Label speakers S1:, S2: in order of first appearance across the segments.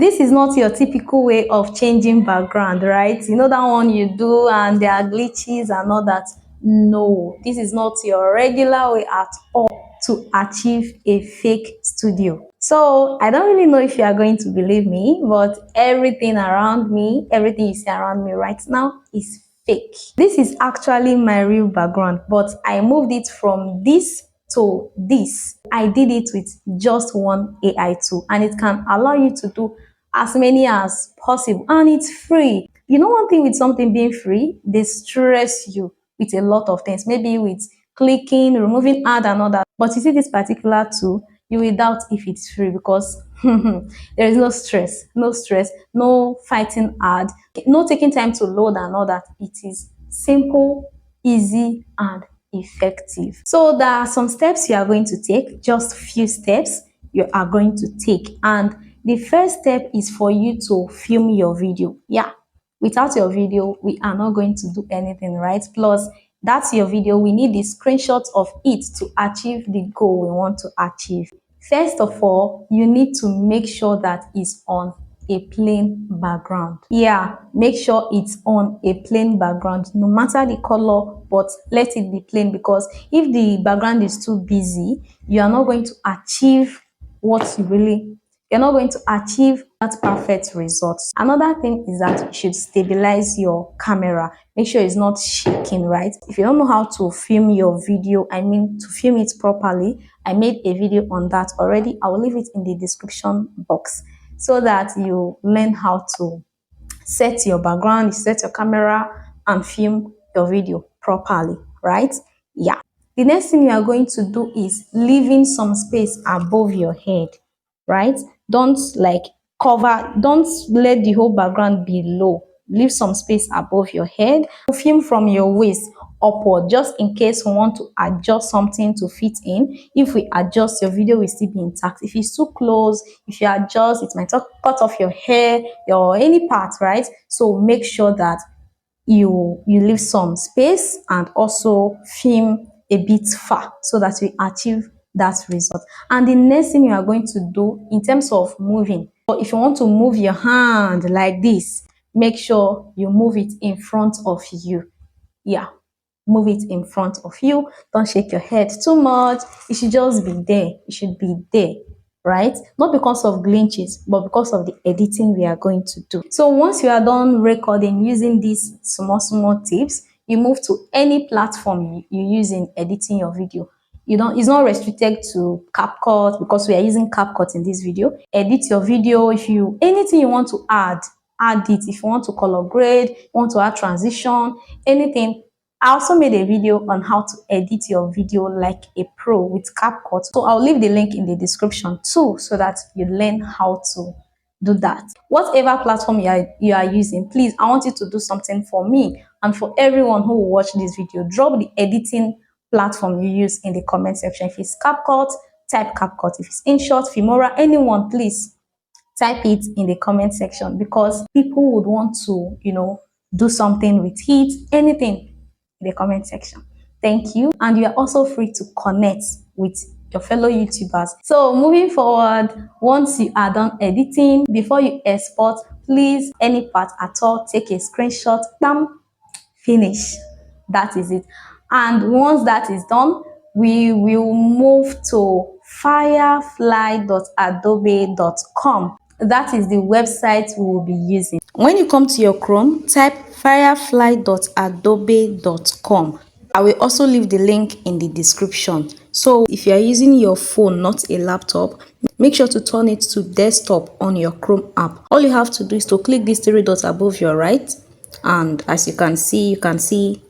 S1: this is not your typical way of changing background, right? You know that one you do and there are glitches and all that. No, this is not your regular way at all to achieve a fake studio. So I don't really know if you are going to believe me, but everything around me, everything you see around me right now is fake. This is actually my real background, but I moved it from this to this. I did it with just one AI tool, and it can allow you to do as many as possible, and it's free. You know, one thing with something being free, they stress you with a lot of things, maybe with clicking, removing ad and all that. But you see this particular tool, you will doubt if it's free because there is no stress, no fighting ad, no taking time to load and all that. It is simple, easy, and effective. So there are some steps you are going to take, just few steps you are going to take. And the first step is for you to film your video. Yeah, without your video, we are not going to do anything, right? Plus, that's your video. We need the screenshots of it to achieve the goal we want to achieve. First of all, you need to make sure that it's on a plain background. Yeah, make sure it's on a plain background, no matter the color, but let it be plain, because if the background is too busy, you are not going to achieve what you're not going to achieve that perfect result. Another thing is that you should stabilize your camera. Make sure it's not shaking, right? If you don't know how to film your video, I mean to film it properly, I made a video on that already. I will leave it in the description box so that you learn how to set your background, set your camera, and film your video properly, right? Yeah. The next thing you are going to do is leaving some space above your head, right? Don't like don't let the whole background be low. Leave some space above your head. Film from your waist upward, just in case we want to adjust something to fit in. If we adjust, your video will still be intact. If it's too close, if you adjust, it might cut off your hair or any part, right? So make sure that you leave some space and also film a bit far so that we achieve that result. And the next thing you are going to do in terms of moving, if you want to move your hand like this, make sure you move it in front of you. Yeah, move it in front of you. Don't shake your head too much. It should just be there. It should be there, right? Not because of glitches, but because of the editing we are going to do. So once you are done recording using these small tips, you move to any platform you use in editing your video. It's not restricted to CapCut, because we are using CapCut in this video. Edit your video. If you anything you want to add it. If you want to color grade, you want to add transition, anything. I also made a video on how to edit your video like a pro with CapCut. So I'll leave the link in the description too, so that you learn how to do that. Whatever platform you are using, please, I want you to do something for me and for everyone who will watch this video. Drop the editing platform you use in the comment section. If it's CapCut, type CapCut. If it's InShot, Filmora, anyone, please type it in the comment section, because people would want to, do something with it, anything in the comment section. Thank you. And you are also free to connect with your fellow YouTubers. So moving forward, once you are done editing, before you export, please, any part at all, take a screenshot, bam, finish. That is it. And once that is done, we will move to firefly.adobe.com. That is the website we will be using. When you come to your Chrome, type firefly.adobe.com. I will also leave the link in the description. So if you are using your phone, not a laptop, make sure to turn it to desktop on your Chrome app. All you have to do is to click these three dots above your right, and as you can see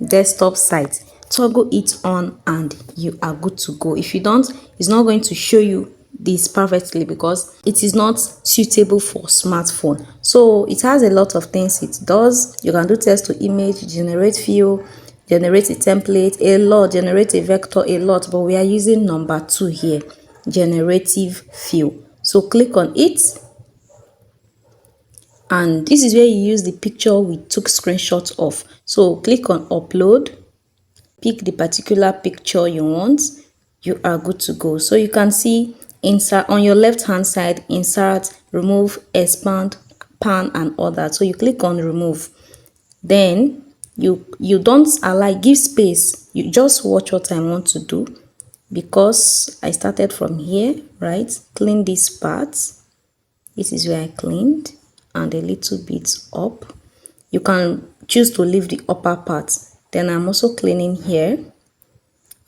S1: desktop site. Toggle it on and you are good to go. If you don't, it's not going to show you this perfectly because it is not suitable for smartphone. So it has a lot of things it does. You can do text to image, generate fill, generate a template, a lot, generate a vector, a lot, but we are using number 2 here, generative fill. So click on it, and this is where you use the picture we took screenshots of. So click on upload, pick the particular picture you want, you are good to go. So you can see insert on your left hand side, insert, remove, expand, pan and other. So you click on remove. Then you don't allow, give space. You just watch what I want to do, because I started from here, right? Clean this part. This is where I cleaned, and a little bit up. You can choose to leave the upper part. Then I'm also cleaning here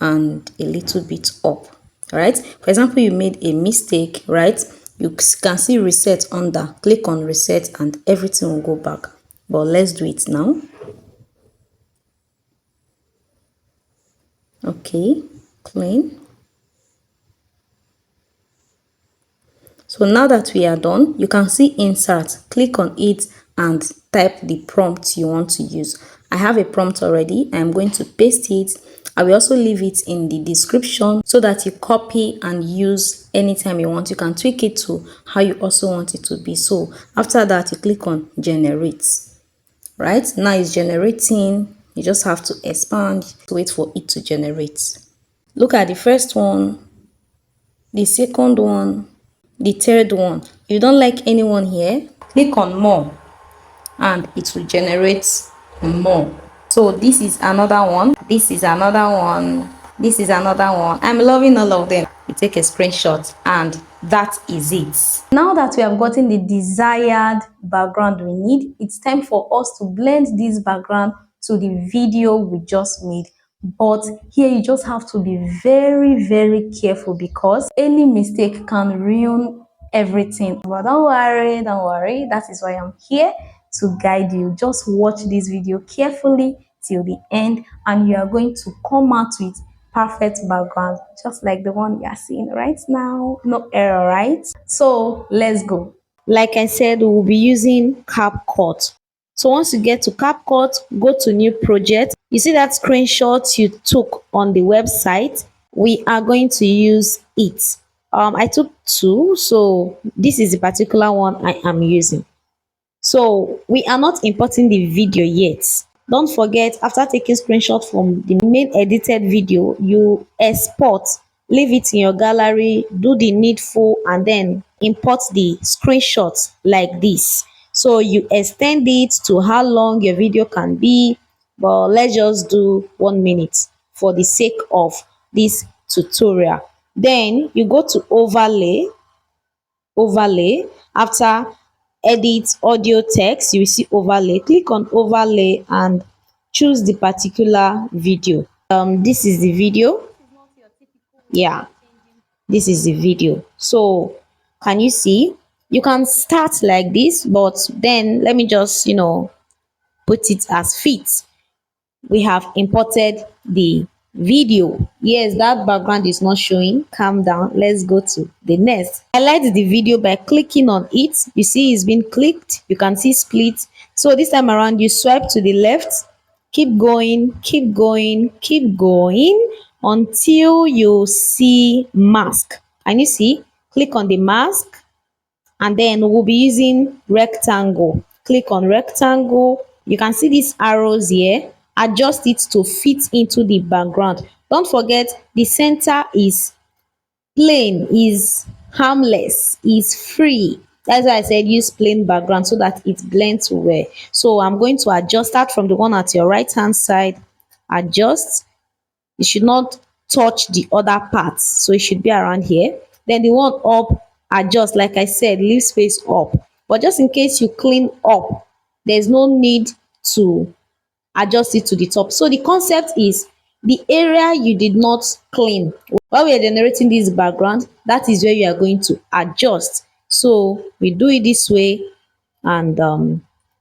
S1: and a little bit up. All right, for example, you made a mistake, right? You can see reset under. Click on reset and everything will go back. But let's do it now. Okay, clean. So now that we are done, you can see insert. Click on it and type the prompt you want to use. I have a prompt already. I'm going to paste it. I will also leave it in the description so that you copy and use anytime you want. You can tweak it to how you also want it to be. So after that, you click on generate. Right now it's generating. You just have to expand to wait for it to generate. Look at the first one, the second one, the third one. If you don't like anyone here, click on more and it will generate more. So this is another one, this is another one, this is another one. I'm loving all of them. You take a screenshot and that is it. Now that we have gotten the desired background we need, it's time for us to blend this background to the video we just made. But here you just have to be very careful, because any mistake can ruin everything. But don't worry, that is why I'm here to guide you. Just watch this video carefully till the end and you are going to come out with perfect background, just like the one you are seeing right now. No error, right? So let's go. Like I said, we'll be using CapCut. So once you get to CapCut, go to new project. You see that screenshot you took on the website? We are going to use it. I took two, so this is the particular one I am using. So we are not importing the video yet. Don't forget, after taking screenshot from the main edited video, you export, leave it in your gallery, do the needful, and then import the screenshots like this. So you extend it to how long your video can be, but let's just do 1 minute for the sake of this tutorial. Then you go to overlay. After edit audio text, you will see overlay. Click on overlay and choose the particular video. This is the video. Yeah, this is the video. So can you see? You can start like this, but then let me just put it as fit. We have imported the video. Yes, that background is not showing. Calm down. Let's go to the next. Highlight the video by clicking on it. You see it's been clicked. You can see split. So this time around, you swipe to the left. Keep going, keep going, keep going until you see mask. And you see, click on the mask, and then we'll be using rectangle. Click on rectangle. You can see these arrows here. Adjust it to fit into the background. Don't forget, the center is plain, is harmless, is free. That's why I said use plain background so that it blends well. So I'm going to adjust that from the one at your right hand side. Adjust. It should not touch the other parts, so it should be around here. Then the one up, adjust. Like I said, leave space up, but just in case you clean up, there's no need to adjust it to the top. So the concept is the area you did not clean while we are generating this background, that is where you are going to adjust. So we do it this way, and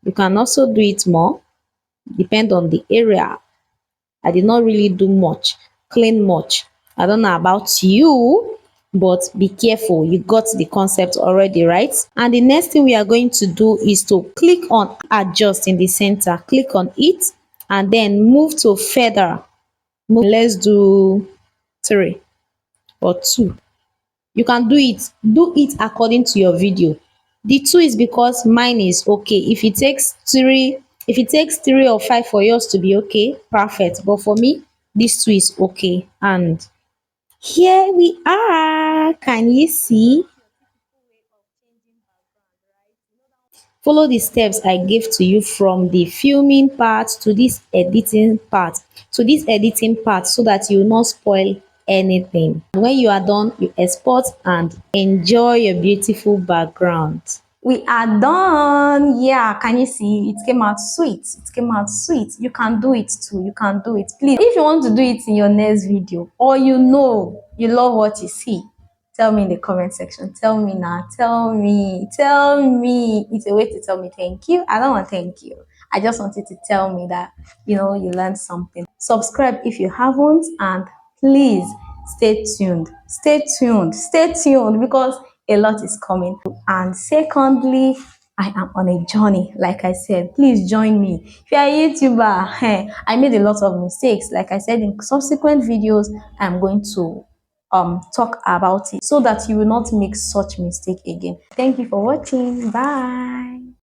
S1: you can also do it more, depend on the area. I did not really do much, clean much. I don't know about you, but be careful. You got the concept already, right? And the next thing we are going to do is to click on adjust in the center. Click on it and then move to feather. Let's do 3 or 2. You can do it according to your video. The 2 is because mine is okay. If it takes 3 or 5 for yours to be okay, perfect. But for me, this 2 is okay. And Here we are. Can you see? Follow the steps I gave to you from the filming part to this editing part so that you will not spoil anything. When you are done, you export and enjoy your beautiful background. We are done. Yeah, can you see? It came out sweet. It came out sweet. You can do it too. You can do it. Please, if you want to do it in your next video, or you know you love what you see, tell me in the comment section. Tell me now. Tell me. Tell me. It's a way to tell me thank you. I don't want thank you. I just wanted to tell me that, you learned something. Subscribe if you haven't, and please stay tuned. Stay tuned. Stay tuned because a lot is coming. And secondly, I am on a journey. Like I said, please join me. If you are a YouTuber, I made a lot of mistakes. Like I said, in subsequent videos, I'm going to talk about it so that you will not make such mistake again. Thank you for watching. Bye.